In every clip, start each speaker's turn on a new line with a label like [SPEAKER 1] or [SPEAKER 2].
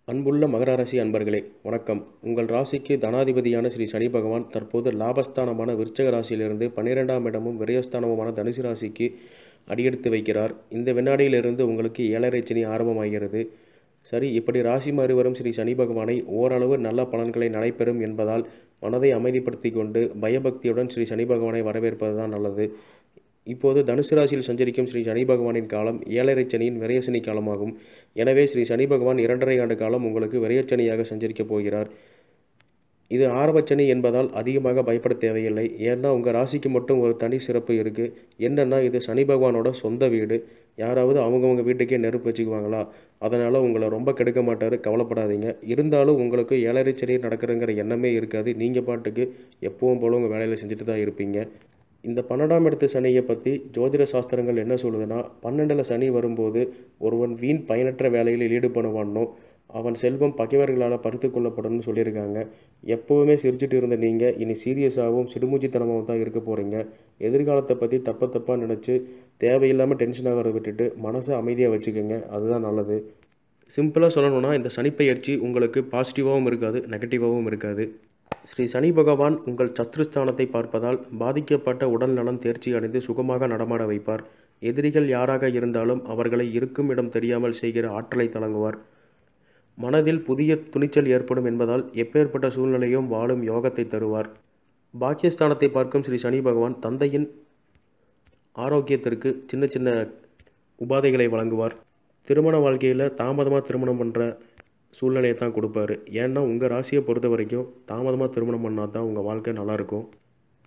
[SPEAKER 1] அன்புள்ள மகர ராசி அன்பர்களே வணக்கம். உங்கள் ராசிக்கு தனாதிபதியான ஸ்ரீ சனி பகவான் தற்போது லாபஸ்தானமான விருச்சக ராசியிலிருந்து 12ஆம் இடமும் விரயஸ்தானமுமான தனுசு ராசிக்கு அடியெடுத்து வைக்கிறார். இந்த வினாடியிலிருந்து உங்களுக்கு 7.5 சனி ஆரம்பமாகிறது. சரி, இப்படி ராசி மாறி வரும் ஸ்ரீ சனி பகவானை ஓரளவு நல்ல பலன்களை நடைபெறும் என்பதால் மனதை அமைதிப்படுத்தி கொண்டு பயபக்தியுடன் ஸ்ரீ சனி பகவானை வரவேற்பது தான் நல்லது. இப்போது தனுசு ராசியில் சஞ்சரிக்கும் ஸ்ரீ சனி பகவானின் காலம் 7.5 சனியின் விரயசனி காலமாகும். எனவே ஸ்ரீ சனி பகவான் 2.5 ஆண்டு காலம் உங்களுக்கு விரயச்சனியாக சஞ்சரிக்கப் போகிறார். இது ஆரம்பச்சனி என்பதால் அதிகமாக பயப்பட தேவையில்லை. ஏன்னா உங்கள் ராசிக்கு மட்டும் ஒரு தனி சிறப்பு இருக்குது. என்னென்னா, இது சனி பகவானோட சொந்த வீடு. யாராவது அவங்கவுங்க வீட்டுக்கே நெருப்பு வச்சுக்குவாங்களா? அதனால் உங்களை ரொம்ப கெடுக்க மாட்டார், கவலைப்படாதீங்க. இருந்தாலும் உங்களுக்கு 7.5 சனி நடக்கிறங்கிற எண்ணமே இருக்காது. நீங்கள் பாட்டுக்கு எப்பவும் போல உங்கள் வேலையில் செஞ்சுட்டு தான் இருப்பீங்க. இந்த 12ஆம் இடத்து சனியை பற்றி ஜோதிட சாஸ்திரங்கள் என்ன சொல்லுதுன்னா, 12ல் சனி வரும்போது ஒருவன் வீண் பயனற்ற வேலையில் ஈடுபடுவானோ அவன் செல்வம் பகைவர்களால் பறித்து கொள்ளப்படும்னு சொல்லியிருக்காங்க. எப்போவுமே சிரிச்சுட்டு இருந்த நீங்கள் இனி சீரியஸாகவும் சிடுமூஞ்சித்தனமாகவும் தான் இருக்க போகிறீங்க. எதிர்காலத்தை பற்றி தப்பாக நினச்சி தேவையில்லாமல் டென்ஷன் ஆகிறத விட்டுட்டு மனசை அமைதியாக வச்சுக்கோங்க. அதுதான் நல்லது. சிம்பிளாக சொல்லணும்னா, இந்த சனிப்பெயர்ச்சி உங்களுக்கு பாசிட்டிவாகவும் இருக்காது, நெகட்டிவாகவும் இருக்காது. ஸ்ரீ சனி பகவான் உங்கள் சத்ருஸ்தானத்தை பார்ப்பதால் பாதிக்கப்பட்ட உடல் நலம் தேர்ச்சி அடைந்து சுகமாக நடமாட வைப்பார். எதிரிகள் யாராக இருந்தாலும் அவர்களை இருக்கும் இடம் தெரியாமல் செய்கிற ஆற்றலை தழங்குவார். மனதில் புதிய துணிச்சல் ஏற்படும் என்பதால் எப்பேற்பட்ட சூழ்நிலையும் வாழும் யோகத்தை தருவார். பாக்கியஸ்தானத்தை பார்க்கும் ஸ்ரீ சனி பகவான் தந்தையின் ஆரோக்கியத்திற்கு சின்ன சின்ன உபாதைகளை வழங்குவார். திருமண வாழ்க்கையில் தாமதமாக திருமணம் பண்ணுற சூழ்நிலையை தான் கொடுப்பாரு. ஏன்னா உங்கள் ராசியை பொறுத்த வரைக்கும் தாமதமாக திருமணம் பண்ணால் தான் உங்கள் வாழ்க்கை நல்லாயிருக்கும்.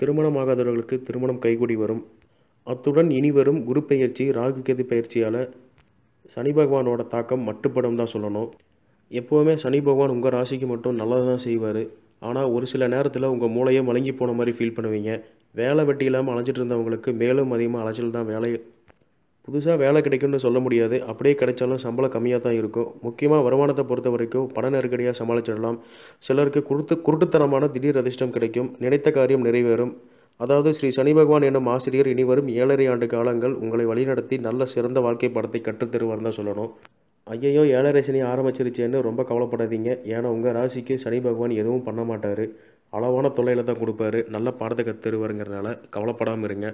[SPEAKER 1] திருமணம் ஆகாதவர்களுக்கு திருமணம் கைகூடி வரும். அத்துடன் இனி வரும் குரு பெயர்ச்சி, ராகு கேது பயிற்சியால் சனி பகவானோட தாக்கம் மட்டுப்படும் தான் சொல்லணும். எப்போவுமே சனி பகவான் உங்கள் ராசிக்கு மட்டும் நல்லது தான் செய்வார். ஆனால் ஒரு சில நேரத்தில் உங்கள் மூளையை மலங்கி போன மாதிரி ஃபீல் பண்ணுவீங்க. வேலை வெட்டி இல்லாமல் அலைஞ்சிட்டு இருந்தவங்களுக்கு மேலும் அதிகமாக அலைச்சல் தான். புதுசாக வேலை கிடைக்கும்னு சொல்ல முடியாது. அப்படியே கிடைச்சாலும் சம்பளம் கம்மியாக தான் இருக்கும். முக்கியமாக வருமானத்தை பொறுத்த வரைக்கும் பண நெருக்கடியாக சமாளிச்சிடலாம். சிலருக்கு குருட்டுத்தனமான திடீர் அதிர்ஷ்டம் கிடைக்கும். நினைத்த காரியம் நிறைவேறும். அதாவது ஸ்ரீ சனி பகவான் என்னும் ஆசிரியர் இனி வரும் 7.5 ஆண்டு காலங்கள் உங்களை வழிநடத்தி நல்ல சிறந்த வாழ்க்கை படத்தை கற்றுத்தருவார் தான் சொல்லணும். ஐயையோ 7.5 சனி ஆரம்பிச்சிருச்சேன்னு ரொம்ப கவலைப்படாதீங்க. ஏன்னா உங்கள் ராசிக்கு சனி பகவான் எதுவும் பண்ண மாட்டார். அளவான தொல்லையில் தான் கொடுப்பாரு. நல்ல பாடத்தை கற்றுருவாருங்கிறதுனால கவலைப்படாமல் இருங்க.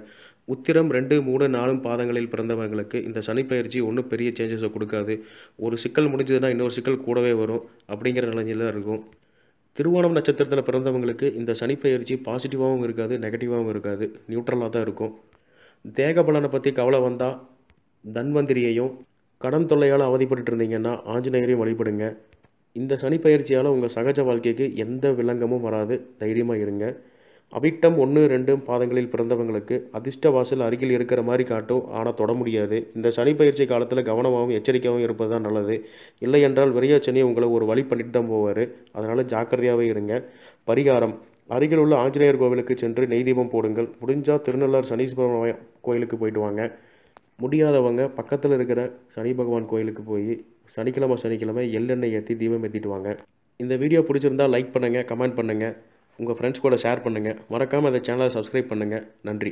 [SPEAKER 1] உத்திரம் 2, 3, 4 பாதங்களில் பிறந்தவர்களுக்கு இந்த சனிப்பெயர்ச்சி ஒன்றும் பெரிய சேஞ்சஸை கொடுக்காது. ஒரு சிக்கல் முடிஞ்சதுன்னா இன்னொரு சிக்கல் கூடவே வரும். அப்படிங்கிற நிலையில் தான் இருக்கும். திருவோணம் நட்சத்திரத்தில் பிறந்தவங்களுக்கு இந்த சனிப்பெயர்ச்சி பாசிட்டிவாகவும் இருக்காது, நெகட்டிவாகவும் இருக்காது, நியூட்ரலாக தான் இருக்கும். தேக பலனை பற்றி கவலை வந்தால் தன்வந்திரியையும், கடன் தொல்லையால் அவதிப்பட்டு இருந்தீங்கன்னா ஆஞ்சநேயரையும் வழிபடுங்க. இந்த சனிப்பெயர்ச்சியால் உங்கள் சகஜ வாழ்க்கைக்கு எந்த வில்லங்கமும் வராது. தைரியமாக இருங்க. அவிட்டம் 1, 2 பாதங்களில் பிறந்தவங்களுக்கு அதிர்ஷ்ட வாசல் அருகில் இருக்கிற மாதிரி காட்டும். ஆனால் தொட முடியாது. இந்த சனிப்பெயர்ச்சி காலத்தில் கவனமாகவும் எச்சரிக்கையாகவும் இருப்பது தான் நல்லது. இல்லை என்றால் விரையாச்சனி உங்களை ஒரு வழி பண்ணிட்டு தான் போவார். அதனால் ஜாக்கிரதையாகவே இருங்க. பரிகாரம்: அருகில் உள்ள ஆஞ்சநேயர் கோவிலுக்கு சென்று நெய் தீபம் போடுங்கள். முடிஞ்சால் திருநள்ளார் சனீஸ்வரன் கோயிலுக்கு போயிட்டு வாங்க. முடியாதவங்க பக்கத்தில் இருக்கிற சனி பகவான் கோயிலுக்கு போய் சனிக்கிழமை எள்ளெண்ணெய் ஏற்றி தீபம் ஏற்றிட்டு வாங்க. இந்த வீடியோ பிடிச்சிருந்தால் லைக் பண்ணுங்கள், கமெண்ட் பண்ணுங்கள், உங்கள் ஃப்ரெண்ட்ஸ் கூட ஷேர் பண்ணுங்கள். மறக்காமல் அந்த சேனலை சப்ஸ்கிரைப் பண்ணுங்கள். நன்றி.